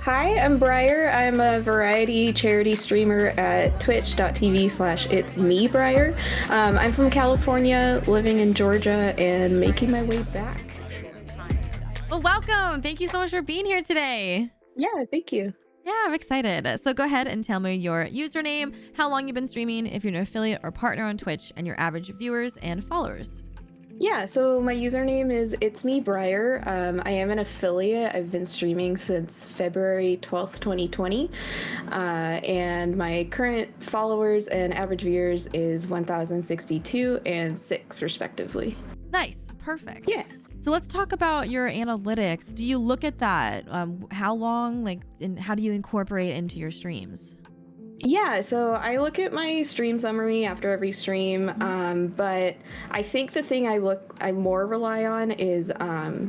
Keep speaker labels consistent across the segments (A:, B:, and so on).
A: Hi, I'm Briar. I'm a variety charity streamer at twitch.tv/ItsMeBriar. I'm from California, living in Georgia, and making my way back.
B: Well, welcome. Thank you so much for being here today.
A: Yeah, thank you.
B: Yeah, I'm excited. So go ahead and tell me your username, how long you've been streaming, if you're an affiliate or partner on Twitch, and your average viewers and followers.
A: Yeah, so my username is ItsMeBriar. I am an affiliate. I've been streaming since February 12th, 2020. And my current followers and average viewers is 1,062 and 6, respectively.
B: Nice. Perfect.
A: Yeah.
B: So let's talk about your analytics. Do you look at that? How long, and how do you incorporate it into your streams?
A: Yeah, so I look at my stream summary after every stream, but I think the thing I more rely on is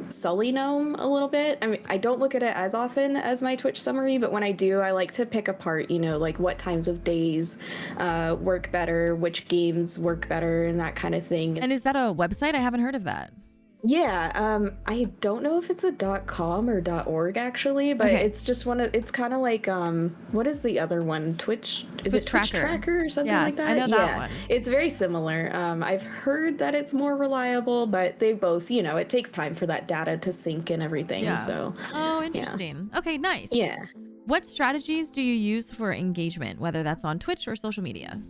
A: Sully Gnome a little bit. I mean, I don't look at it as often as my Twitch summary, but when I do, I like to pick apart, like what times of days work better, which games work better, and that kind of thing.
B: And is that a website? I haven't heard of that.
A: Yeah, I don't know if it's a .com or .org actually, but
B: Okay.
A: it's just it's kind of like, what is the other one? Twitch? Is it Twitch Tracker or something like that?
B: I know that one.
A: It's very similar. I've heard that it's more reliable, but they both, it takes time for that data to sync and everything.
B: Yeah.
A: So.
B: Oh, interesting. Yeah. Okay, nice.
A: Yeah.
B: What strategies do you use for engagement, whether that's on Twitch or social media?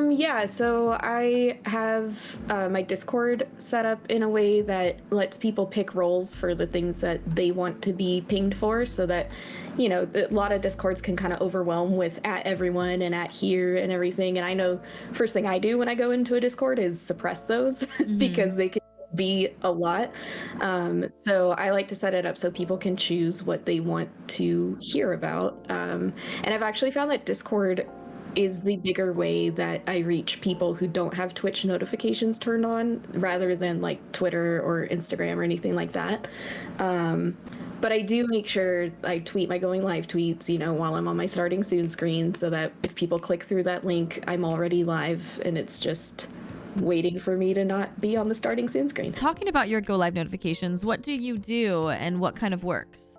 A: Yeah, so I have my Discord set up in a way that lets people pick roles for the things that they want to be pinged for, so that, a lot of Discords can kind of overwhelm with @everyone and @here and everything. And I know first thing I do when I go into a Discord is suppress those because they can be a lot. So I like to set it up so people can choose what they want to hear about. And I've actually found that Discord is the bigger way that I reach people who don't have Twitch notifications turned on, rather than like Twitter or Instagram or anything like that. But I do make sure I tweet my going live tweets, while I'm on my starting soon screen, so that if people click through that link, I'm already live and it's just waiting for me to not be on the starting soon screen.
B: Talking about your go live notifications, what do you do and what kind of works?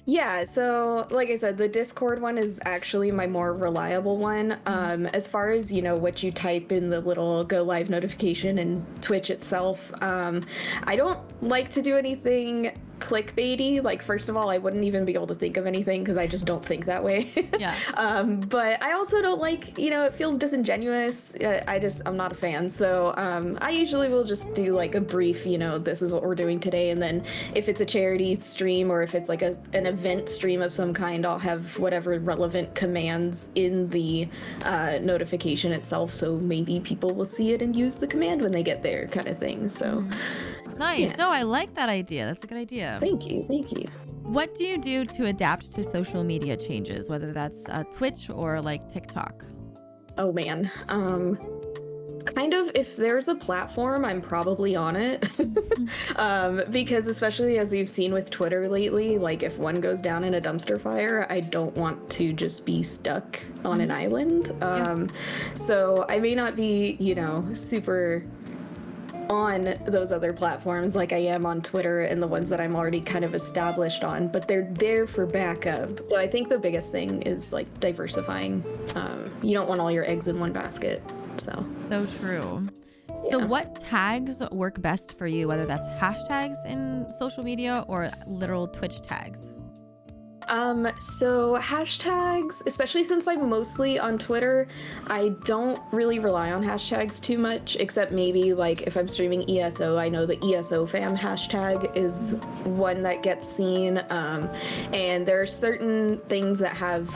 A: Yeah, so like I said, the Discord one is actually my more reliable one. As far as, what you type in the little go live notification and Twitch itself, I don't like to do anything clickbaity. Like, first of all, I wouldn't even be able to think of anything because I just don't think that way.
B: Yeah.
A: But I also don't like, it feels disingenuous. I'm not a fan. So I usually will just do like a brief, this is what we're doing today. And then if it's a charity stream or if it's like an event stream of some kind, I'll have whatever relevant commands in the notification itself. So maybe people will see it and use the command when they get there, kind of thing. So
B: nice.
A: Yeah.
B: No, I like that idea. That's a good idea.
A: Thank you.
B: What do you do to adapt to social media changes, whether that's Twitch or like TikTok?
A: Oh man. Kind of, if there's a platform, I'm probably on it. Because especially as you've seen with Twitter lately, like if one goes down in a dumpster fire, I don't want to just be stuck on an island. So I may not be, super on those other platforms like I am on Twitter and the ones that I'm already kind of established on, but they're there for backup. So I think the biggest thing is like diversifying. You don't want all your eggs in one basket. So
B: true.
A: Yeah.
B: So what tags work best for you, whether that's hashtags in social media or literal Twitch tags?
A: So hashtags, especially since I'm mostly on Twitter, I don't really rely on hashtags too much, except maybe like if I'm streaming ESO, I know the ESO fam hashtag is one that gets seen. And there are certain things that have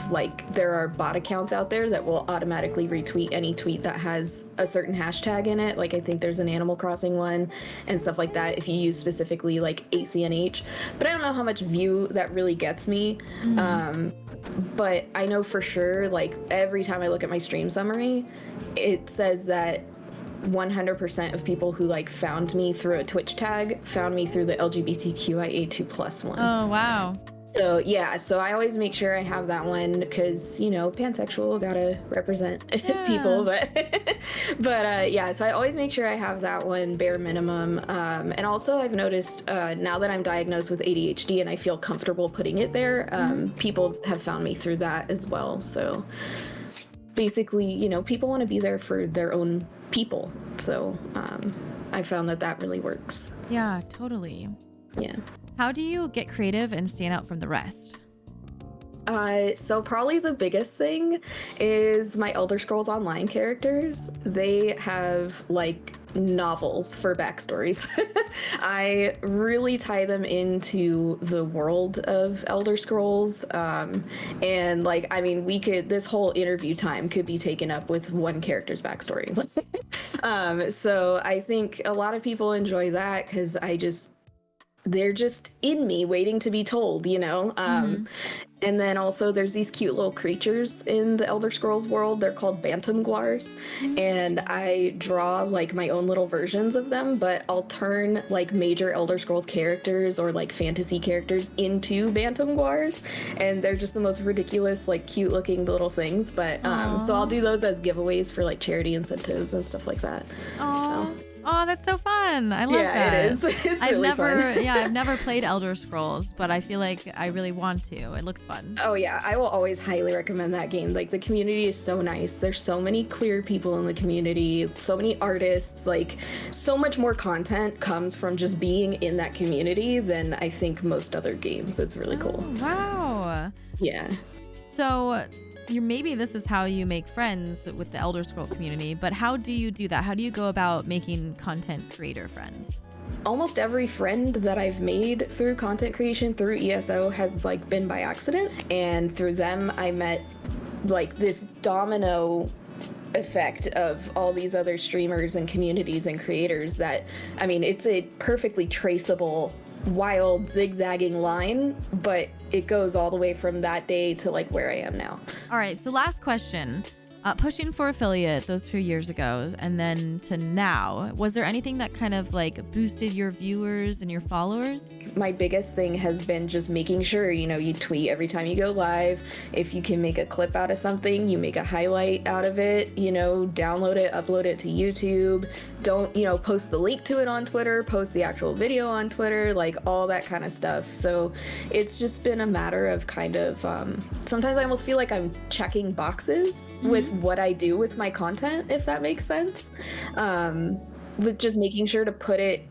A: there are bot accounts out there that will automatically retweet any tweet that has a certain hashtag in it. Like I think there's an Animal Crossing one and stuff like that if you use specifically like ACNH, but I don't know how much view that really gets me. But I know for sure, like every time I look at my stream summary, it says that 100% of people who found me through a Twitch tag found me through the LGBTQIA2+ one.
B: Oh, wow.
A: So yeah, so I always make sure I have that one because pansexual gotta represent people,
B: Yeah.
A: but yeah, so I always make sure I have that one bare minimum. And also I've noticed now that I'm diagnosed with ADHD and I feel comfortable putting it there, people have found me through that as well. So basically, people want to be there for their own people. So I found that really works.
B: Yeah, totally.
A: Yeah.
B: How do you get creative and stand out from the rest?
A: So probably the biggest thing is my Elder Scrolls Online characters. They have like novels for backstories. I really tie them into the world of Elder Scrolls. And like, I mean, this whole interview time could be taken up with one character's backstory. So I think a lot of people enjoy that because they're just in me waiting to be told, And then also there's these cute little creatures in the Elder Scrolls world. They're called bantam guars. And I draw like my own little versions of them, but I'll turn like major Elder Scrolls characters or like fantasy characters into bantam guars. And they're just the most ridiculous, like cute looking little things. But so I'll do those as giveaways for like charity incentives and stuff like that. So.
B: Oh, that's so fun. I love that.
A: Yeah, it is. It's really fun.
B: I've never played Elder Scrolls, but I feel like I really want to. It looks fun.
A: Oh yeah, I will always highly recommend that game. Like the community is so nice. There's so many queer people in the community, so many artists, like so much more content comes from just being in that community than I think most other games. It's really cool.
B: Wow.
A: Yeah.
B: So maybe this is how you make friends with the Elder Scroll community, but how do you do that? How do you go about making content creator friends?
A: Almost every friend that I've made through content creation through ESO has like been by accident, and through them I met like this domino effect of all these other streamers and communities and creators that, I mean, it's a perfectly traceable wild zigzagging line, but it goes all the way from that day to like where I am now.
B: All right, so last question. Pushing for affiliate those few years ago and then to now, was there anything that kind of like boosted your viewers and your followers?
A: My biggest thing has been just making sure, you tweet every time you go live. If you can make a clip out of something, you make a highlight out of it, download it, upload it to YouTube. Don't, post the link to it on Twitter, post the actual video on Twitter, like all that kind of stuff. So it's just been a matter of kind of, sometimes I almost feel like I'm checking boxes with what I do with my content, if that makes sense. With just making sure to put it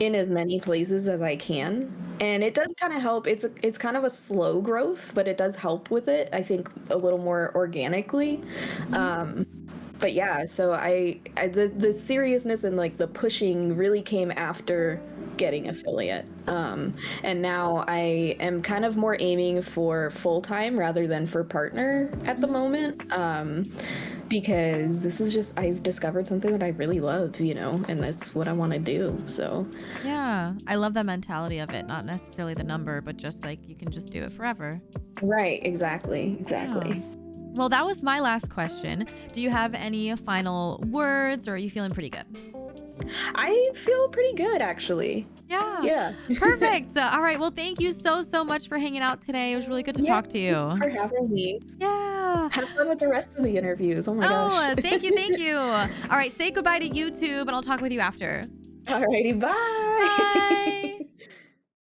A: in as many places as I can. And it does kind of help. It's kind of a slow growth, but it does help with it, I think, a little more organically. But yeah, so the seriousness and like the pushing really came after getting affiliate. And now I am kind of more aiming for full-time rather than for partner at the moment. Because this is just, I've discovered something that I really love, and that's what I want to do. So
B: yeah, I love that mentality of it. Not necessarily the number, but just like you can just do it forever.
A: Right. Exactly.
B: Yeah. Well, that was my last question. Do you have any final words, or are you feeling pretty good?
A: I feel pretty good, actually.
B: Yeah. Perfect. All right. Well, thank you so much for hanging out today. It was really good to talk to you.
A: Thanks for having me.
B: Yeah.
A: Have fun with the rest of the interviews. Oh my gosh.
B: Thank you. All right. Say goodbye to YouTube, and I'll talk with you after.
A: Alrighty. Bye.
B: Bye.